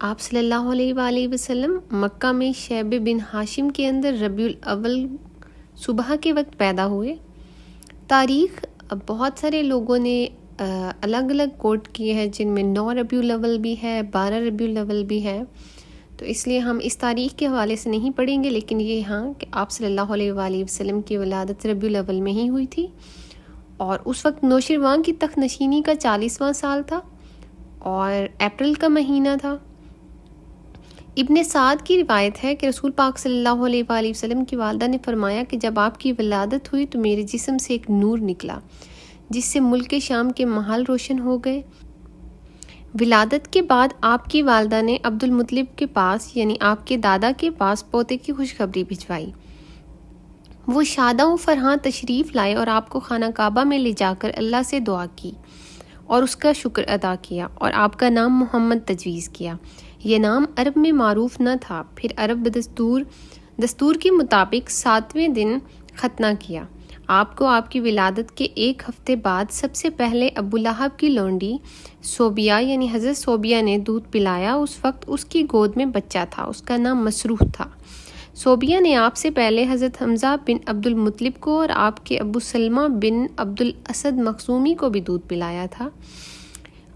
آپ صلی اللہ علیہ وآلہ وسلم مکہ میں شیب بن ہاشم کے اندر ربیع الاول صبح کے وقت پیدا ہوئے۔ تاریخ بہت سارے لوگوں نے الگ الگ کوٹ کیے ہیں، جن میں 9 ربیع الاول بھی ہے، 12 ربیع الاول بھی ہے، تو اس لیے ہم اس تاریخ کے حوالے سے نہیں پڑھیں گے، لیکن یہ ہاں کہ آپ صلی اللہ علیہ وآلہ وسلم کی ولادت ربیع الاول میں ہی ہوئی تھی، اور اس وقت نوشیروان کی تخت نشینی کا 40واں سال تھا اور اپریل کا مہینہ تھا۔ ابن سعد کی روایت ہے کہ رسول پاک صلی اللہ علیہ وآلہ وسلم کی والدہ نے فرمایا کہ جب آپ کی ولادت ہوئی تو میرے جسم سے ایک نور نکلا جس سے ملک شام کے محل روشن ہو گئے۔ ولادت کے بعد آپ کی والدہ نے عبد المطلب کے پاس یعنی آپ کے دادا کے پاس پوتے کی خوشخبری بھجوائی۔ وہ شاداں و فرحاں تشریف لائے اور آپ کو خانہ کعبہ میں لے جا کر اللہ سے دعا کی اور اس کا شکر ادا کیا اور آپ کا نام محمد تجویز کیا۔ یہ نام عرب میں معروف نہ تھا۔ پھر عرب دستور کے مطابق 7ویں دن ختنہ کیا۔ آپ کو آپ کی ولادت کے 1 ہفتے بعد سب سے پہلے ابو لہب کی لونڈی صوبیہ یعنی حضرت صوبیہ نے دودھ پلایا۔ اس وقت اس کی گود میں بچہ تھا، اس کا نام مسروح تھا۔ صوبیہ نے آپ سے پہلے حضرت حمزہ بن عبد المطلب کو اور آپ کے ابو سلمہ بن عبد الاسد مخزومی کو بھی دودھ پلایا تھا۔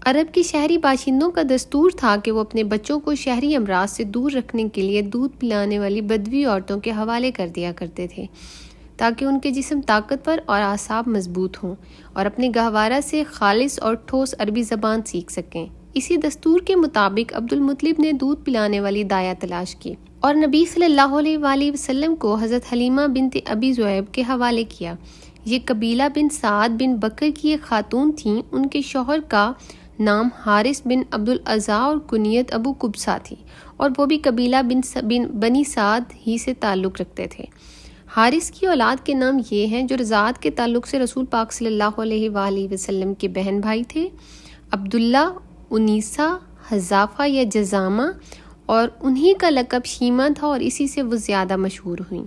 عرب کی شہری باشندوں کا دستور تھا کہ وہ اپنے بچوں کو شہری امراض سے دور رکھنے کے لیے دودھ پلانے والی بدوی عورتوں کے حوالے کر دیا کرتے تھے تاکہ ان کے جسم طاقتور اور اعصاب مضبوط ہوں اور اپنے گہوارہ سے خالص اور ٹھوس عربی زبان سیکھ سکیں۔ اسی دستور کے مطابق عبد المطلب نے دودھ پلانے والی دایا تلاش کی اور نبی صلی اللہ علیہ وآلہ وسلم کو حضرت حلیمہ بنت ابی ذؤیب کے حوالے کیا۔ یہ قبیلہ بن سعد بن بکر کی ایک خاتون تھیں۔ ان کے شوہر کا نام حارث بن عبد الاعضیٰ اور کنیت ابو قبصہ تھی، اور وہ بھی قبیلہ بنی سعد ہی سے تعلق رکھتے تھے۔ حارث کی اولاد کے نام یہ ہیں جو رضاعت کے تعلق سے رسول پاک صلی اللہ علیہ وآلہ وسلم کے بہن بھائی تھے: عبداللہ، انیسہ، حذافہ یا جزامہ، اور انہی کا لقب شیمہ تھا اور اسی سے وہ زیادہ مشہور ہوئیں۔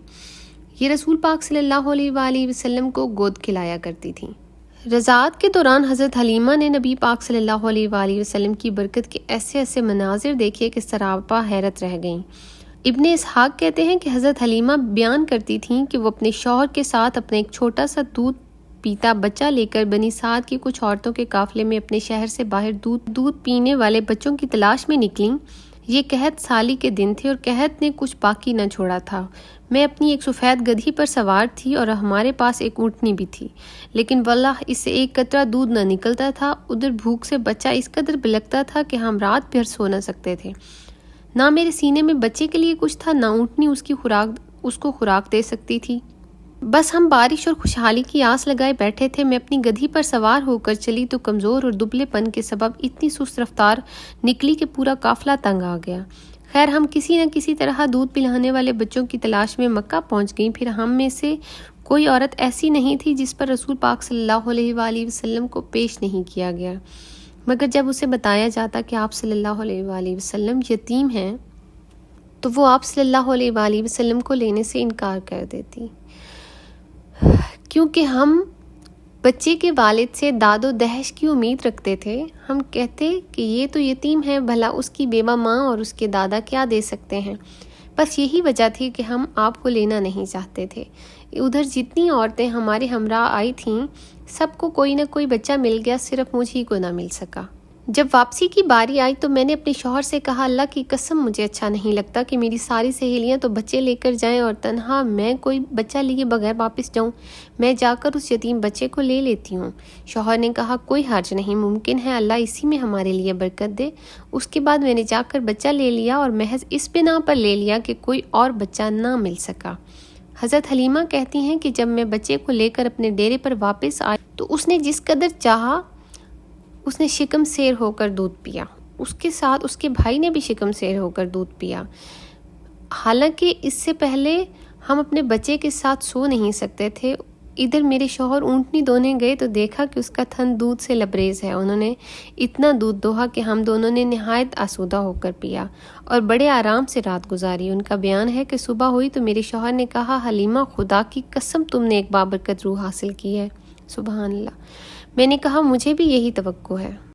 یہ رسول پاک صلی اللہ علیہ وآلہ وسلم کو گود کھلایا کرتی تھیں۔ رضاعت کے دوران حضرت حلیمہ نے نبی پاک صلی اللہ علیہ وآلہ وسلم کی برکت کے ایسے مناظر دیکھے کہ سراپا حیرت رہ گئیں۔ ابن اسحاق کہتے ہیں کہ حضرت حلیمہ بیان کرتی تھیں کہ وہ اپنے شوہر کے ساتھ اپنا ایک چھوٹا سا دودھ پیتا بچہ لے کر بنی سعد کی کچھ عورتوں کے قافلے میں اپنے شہر سے باہر دودھ پینے والے بچوں کی تلاش میں نکلیں۔ یہ قحط سالی کے دن تھے اور قحط نے کچھ باقی نہ چھوڑا تھا۔ میں اپنی ایک سفید گدھی پر سوار تھی اور ہمارے پاس ایک اونٹنی بھی تھی، لیکن واللہ اس سے ایک قطرہ دودھ نہ نکلتا تھا۔ ادھر بھوک سے بچہ اس قدر بلکتا تھا کہ ہم رات بھر سو نہ سکتے تھے۔ نہ میرے سینے میں بچے کے لیے کچھ تھا، نہ اونٹنی اس کو خوراک دے سکتی تھی۔ بس ہم بارش اور خوشحالی کی آس لگائے بیٹھے تھے۔ میں اپنی گدھی پر سوار ہو کر چلی تو کمزور اور دبلے پن کے سبب اتنی سست رفتار نکلی کہ پورا قافلہ تنگ آ گیا۔ خیر ہم کسی نہ کسی طرح دودھ پلانے والے بچوں کی تلاش میں مکہ پہنچ گئیں۔ پھر ہم میں سے کوئی عورت ایسی نہیں تھی جس پر رسول پاک صلی اللہ علیہ وآلہ وسلم کو پیش نہیں کیا گیا، مگر جب اسے بتایا جاتا کہ آپ صلی اللہ علیہ وآلہ وسلم یتیم ہیں تو وہ آپ صلی اللہ علیہ وآلہ وسلم کو لینے سے انکار کر دیتی، کیونکہ ہم بچے کے والد سے داد و دہش کی امید رکھتے تھے۔ ہم کہتے کہ یہ تو یتیم ہے، بھلا اس کی بیوہ ماں اور اس کے دادا کیا دے سکتے ہیں۔ بس یہی وجہ تھی کہ ہم آپ کو لینا نہیں چاہتے تھے۔ ادھر جتنی عورتیں ہمارے ہمراہ آئی تھیں سب کو کوئی نہ کوئی بچہ مل گیا، صرف مجھے کو نہ مل سکا۔ جب واپسی کی باری آئی تو میں نے اپنے شوہر سے کہا، اللہ کی قسم مجھے اچھا نہیں لگتا کہ میری ساری سہیلیاں تو بچے لے کر جائیں اور تنہا میں کوئی بچہ لیے بغیر واپس جاؤں۔ میں جا کر اس یتیم بچے کو لے لیتی ہوں۔ شوہر نے کہا، کوئی حرج نہیں، ممکن ہے اللہ اسی میں ہمارے لیے برکت دے۔ اس کے بعد میں نے جا کر بچہ لے لیا اور محض اس بنا پر لے لیا کہ کوئی اور بچہ نہ مل سکا۔ حضرت حلیمہ کہتی ہیں کہ جب میں بچے کو لے کر اپنے ڈیرے پر واپس آئی تو اس نے جس قدر چاہا اس نے شکم سیر ہو کر دودھ پیا۔ اس کے ساتھ اس کے بھائی نے بھی شکم سیر ہو کر دودھ پیا۔ حالانکہ اس سے پہلے ہم اپنے بچے کے ساتھ سو نہیں سکتے تھے۔ ادھر میرے شوہر اونٹنی دونے گئے تو دیکھا کہ اس کا تھن دودھ سے لبریز ہے۔ انہوں نے اتنا دودھ دوہا کہ ہم دونوں نے نہایت آسودہ ہو کر پیا اور بڑے آرام سے رات گزاری۔ ان کا بیان ہے کہ صبح ہوئی تو میرے شوہر نے کہا، حلیمہ خدا کی قسم تم نے ایک بابرکت روح حاصل کی ہے۔ سبحان اللہ۔ میں نے کہا، مجھے بھی یہی توقع ہے۔